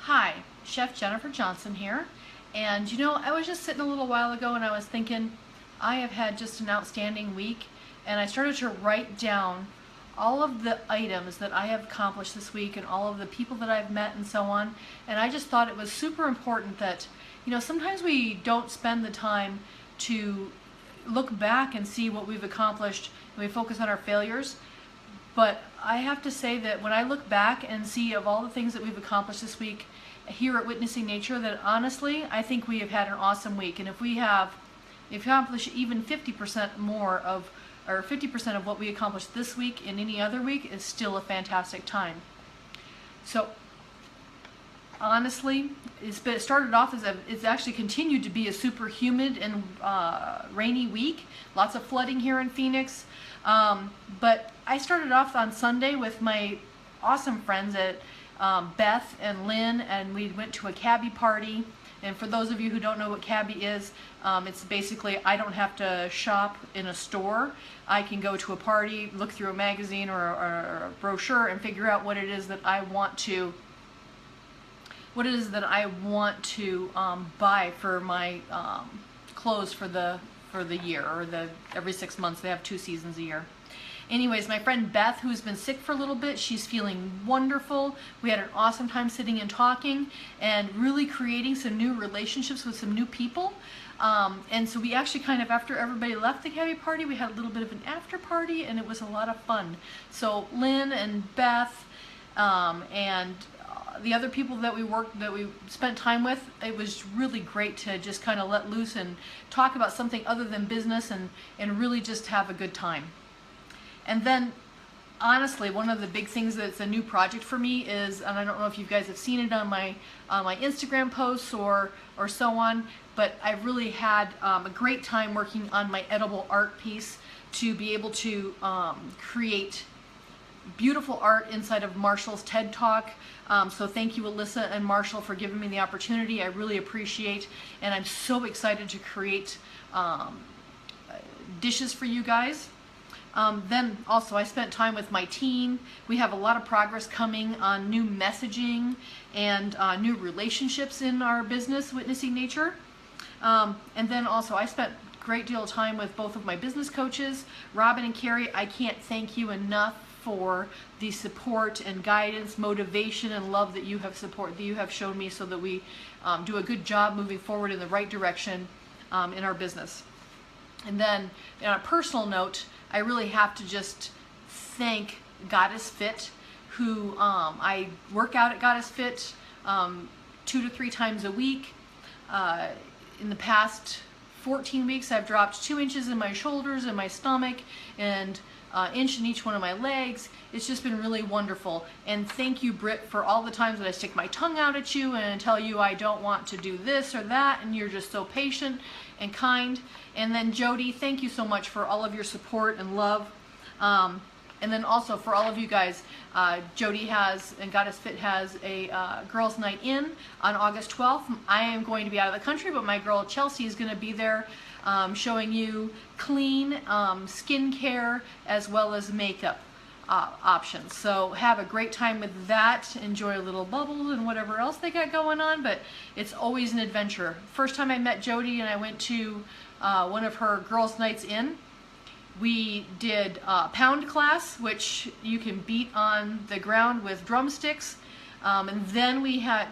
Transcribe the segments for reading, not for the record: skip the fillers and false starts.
Hi, Chef Jennifer Johnson here. And you know, I was just sitting a little while ago and I was thinking, I have had just an outstanding week, and I started to write down all of the items that I have accomplished this week and all of the people that I've met and so on. And I just thought it was super important that, you know, sometimes we don't spend the time to look back and see what we've accomplished and we focus on our failures. But I have to say that when I look back and see of all the things that we've accomplished this week here at Witnessing Nature, that honestly, I think we have had an awesome week. And if we accomplish even 50% more of, or 50% of what we accomplished this week in any other week, is still a fantastic time. So honestly, it started off as it's actually continued to be a super humid and rainy week. Lots of flooding here in Phoenix. But I started off on Sunday with my awesome friends at Beth and Lynn, and we went to a Cabbie Party. And for those of you who don't know what Cabbie is, it's basically I don't have to shop in a store. I can go to a party, look through a magazine or a brochure, and figure out what it is that I want to buy for my clothes for the year, or every 6 months. They have 2 seasons a year. Anyways, my friend Beth, who's been sick for a little bit, she's feeling wonderful. We had an awesome time sitting and talking and really creating some new relationships with some new people. And so we actually kind of, after everybody left the Cabbie Party, we had a little bit of an after party, and it was a lot of fun. So Lynn and Beth and the other people that we spent time with, it was really great to just kind of let loose and talk about something other than business and really just have a good time. And then, honestly, one of the big things that's a new project for me is, and I don't know if you guys have seen it on my Instagram posts or so on, but I've really had a great time working on my edible art piece to be able to create beautiful art inside of Marshall's TED Talk. So thank you, Alyssa and Marshall, for giving me the opportunity. I really appreciate, and I'm so excited to create dishes for you guys. Then also I spent time with my team. We have a lot of progress coming on new messaging and new relationships in our business, Witnessing Nature. And then also I spent a great deal of time with both of my business coaches, Robin and Carrie. I can't thank you enough for the support and guidance, motivation, and love that you have shown me, so that we do a good job moving forward in the right direction in our business. And then on a personal note, I really have to just thank Goddess Fit, who I work out at Goddess Fit 2 to 3 times a week. In the past 14 weeks, I've dropped 2 inches in my shoulders and my stomach, and inch in each one of my legs. It's just been really wonderful. And thank you, Britt, for all the times that I stick my tongue out at you and tell you I don't want to do this or that, and you're just so patient and kind. And then Jody, thank you so much for all of your support and love. And then also for all of you guys, Jody and Goddess Fit has a girls' night in on August 12th. I am going to be out of the country, but my girl Chelsea is going to be there, showing you clean skincare as well as makeup options. So have a great time with that. Enjoy a little bubbles and whatever else they got going on, but it's always an adventure. First time I met Jody and I went to one of her girls' nights in, we did pound class, which you can beat on the ground with drumsticks, and then we had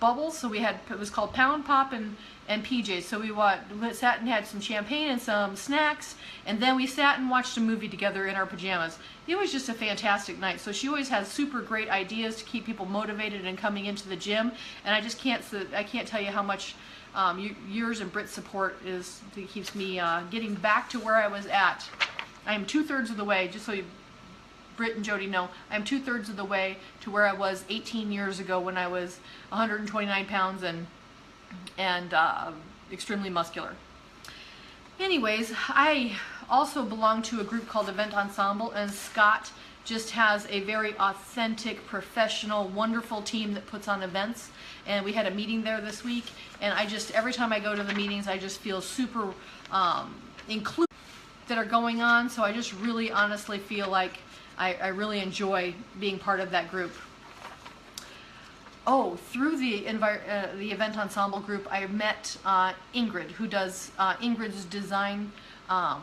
bubbles. So it was called Pound, Pop, and PJs. So we sat and had some champagne and some snacks, and then we sat and watched a movie together in our pajamas. It was just a fantastic night. So she always has super great ideas to keep people motivated and coming into the gym, and I can't tell you how much yours and Britt Support keeps me getting back to where I was at. I am 2/3 of the way, just so Britt and Jody know, I'm 2/3 of the way to where I was 18 years ago when I was 129 pounds and extremely muscular. Anyways, I also belong to a group called Ensemble, and Scott just has a very authentic, professional, wonderful team that puts on events. And we had a meeting there this week, and every time I go to the meetings, I just feel super included that are going on. So I just really honestly feel like I really enjoy being part of that group. Oh, through the event ensemble group, I met Ingrid, who does Ingrids Design,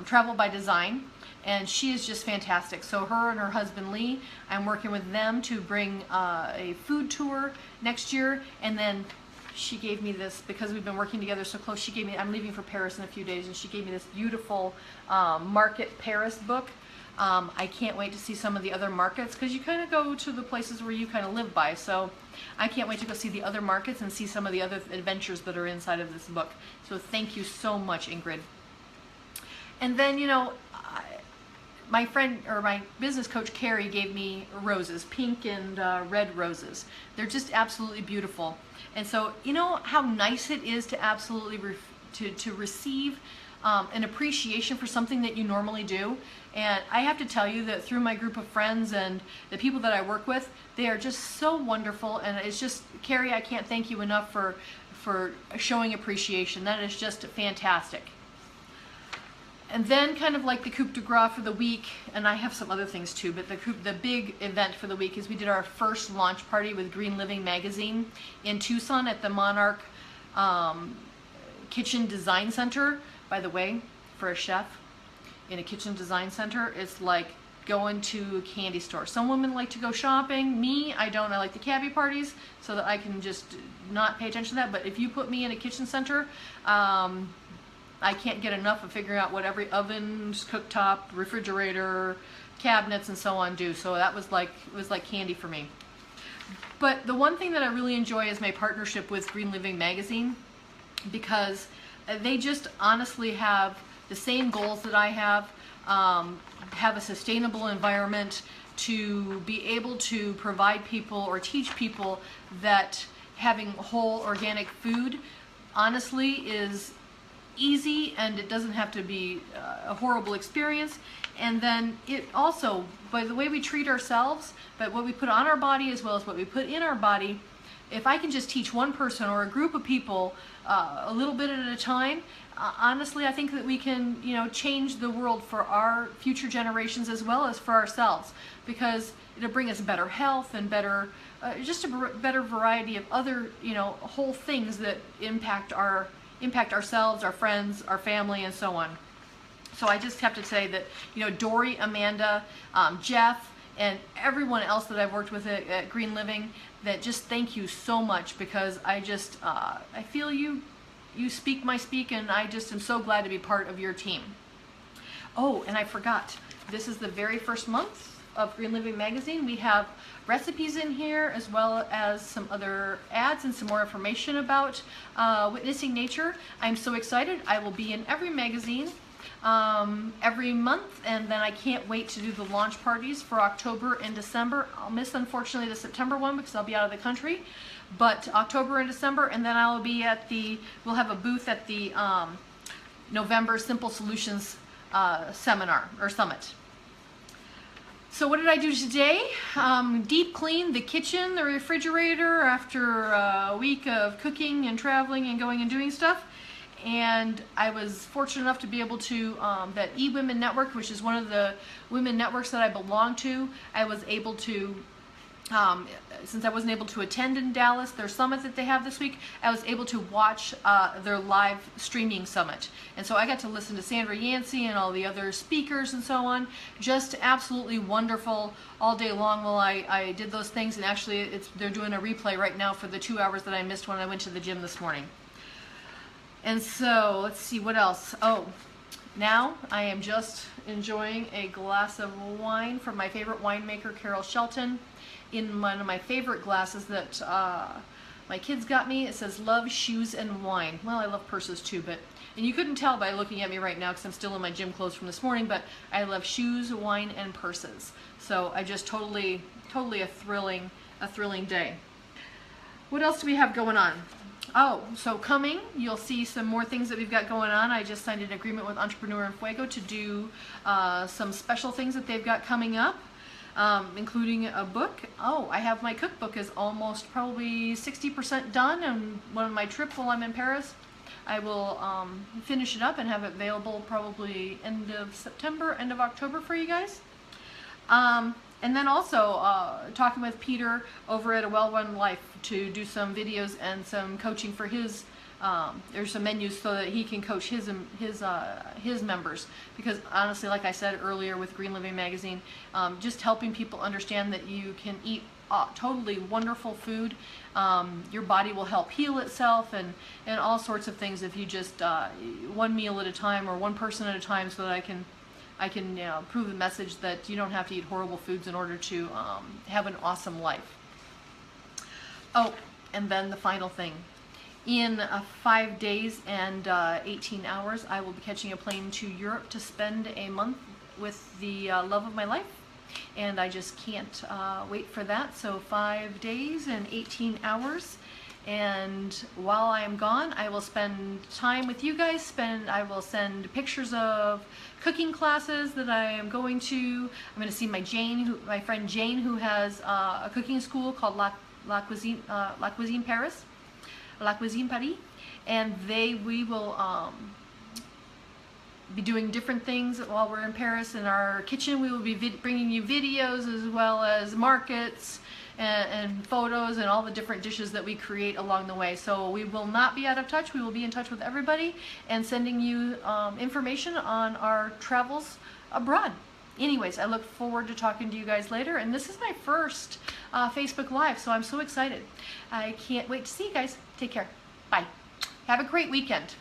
Travel by Design, and she is just fantastic. So her and her husband Lee, I'm working with them to bring a food tour next year, and then she gave me this, because we've been working together so close, she gave me, I'm leaving for Paris in a few days, and she gave me this beautiful Market Paris book. I can't wait to see some of the other markets, because you kind of go to the places where you kind of live by, so I can't wait to go see the other markets and see some of the other adventures that are inside of this book. So thank you so much, Ingrid. And then, you know, my friend, or my business coach, Carrie, gave me roses, pink and red roses. They're just absolutely beautiful. And so, you know how nice it is to absolutely to receive an appreciation for something that you normally do. And I have to tell you that through my group of friends and the people that I work with, they are just so wonderful. And it's just, Carrie, I can't thank you enough for showing appreciation. That is just fantastic. And then kind of like the coup de grace for the week, and I have some other things too, but the big event for the week is we did our first launch party with Green Living magazine in Tucson at the Monarch Kitchen Design Center. By the way, for a chef in a kitchen design center, it's like going to a candy store. Some women like to go shopping. Me, I don't. I like the cabbie parties so that I can just not pay attention to that. But if you put me in a kitchen center, I can't get enough of figuring out what every oven, cooktop, refrigerator, cabinets, and so on do. So that was like, it was like candy for me. But the one thing that I really enjoy is my partnership with Green Living magazine, because they just honestly have the same goals that I have a sustainable environment, to be able to provide people or teach people that having whole organic food honestly is easy, and it doesn't have to be a horrible experience. And then it also, by the way we treat ourselves, but what we put on our body as well as what we put in our body, if I can just teach one person or a group of people a little bit at a time, honestly, I think that we can, you know, change the world for our future generations as well as for ourselves, because it'll bring us better health and better, just a better variety of other, you know, whole things that impact ourselves, our friends, our family, and so on. So I just have to say that, you know, Dory, Amanda, Jeff, and everyone else that I've worked with at Green Living, that just thank you so much, because I just, I feel you speak my speak, and I just am so glad to be part of your team. Oh, and I forgot, this is the very first month of Green Living magazine. We have recipes in here, as well as some other ads and some more information about witnessing nature. I'm so excited. I will be in every magazine every month, and then I can't wait to do the launch parties for October and December. I'll miss, unfortunately, the September one because I'll be out of the country, but October and December, and then I'll be at we'll have a booth at the November Simple Solutions seminar or summit. So what did I do today? Deep cleaned the kitchen, the refrigerator after a week of cooking and traveling and going and doing stuff. And I was fortunate enough to be able to, that eWomen Network, which is one of the women networks that I belong to, I was able to, since I wasn't able to attend in Dallas, their summit that they have this week, I was able to watch their live streaming summit. And so I got to listen to Sandra Yancey and all the other speakers and so on. Just absolutely wonderful all day long while I did those things. And actually, they're doing a replay right now for the 2 hours that I missed when I went to the gym this morning. And so, let's see, what else? Oh, now I am just enjoying a glass of wine from my favorite winemaker, Carol Shelton, in one of my favorite glasses that my kids got me. It says Love, Shoes, and Wine. Well, I love purses too, and you couldn't tell by looking at me right now because I'm still in my gym clothes from this morning, but I love shoes, wine, and purses. So I just totally a thrilling day. What else do we have going on? Oh, so coming, you'll see some more things that we've got going on. I just signed an agreement with Entrepreneur en Fuego to do some special things that they've got coming up, including a book. Oh, I have my cookbook is almost probably 60% done, and on my trip while I'm in Paris, I will finish it up and have it available probably end of September, end of October for you guys. And then also talking with Peter over at A Well Run Life to do some videos and some coaching for his. There's some menus so that he can coach his members. Because honestly, like I said earlier with Green Living Magazine, just helping people understand that you can eat totally wonderful food. Your body will help heal itself and all sorts of things if you just one meal at a time or one person at a time, so that I can prove the message that you don't have to eat horrible foods in order to have an awesome life. Oh, and then the final thing. In 5 days and 18 hours, I will be catching a plane to Europe to spend a month with the love of my life. And I just can't wait for that. So 5 days and 18 hours. And while I am gone, I will spend time with you guys. I will send pictures of cooking classes that I am going to. I'm going to see my friend Jane, who has a cooking school called La Cuisine Paris. La Cuisine Paris, and we will be doing different things while we're in Paris. In our kitchen, we will be bringing you videos as well as markets and photos and all the different dishes that we create along the way. So we will not be out of touch. We will be in touch with everybody and sending you information on our travels abroad. Anyways, I look forward to talking to you guys later, and this is my first Facebook Live, so I'm so excited. I can't wait to see you guys. Take care. Bye. Have a great weekend.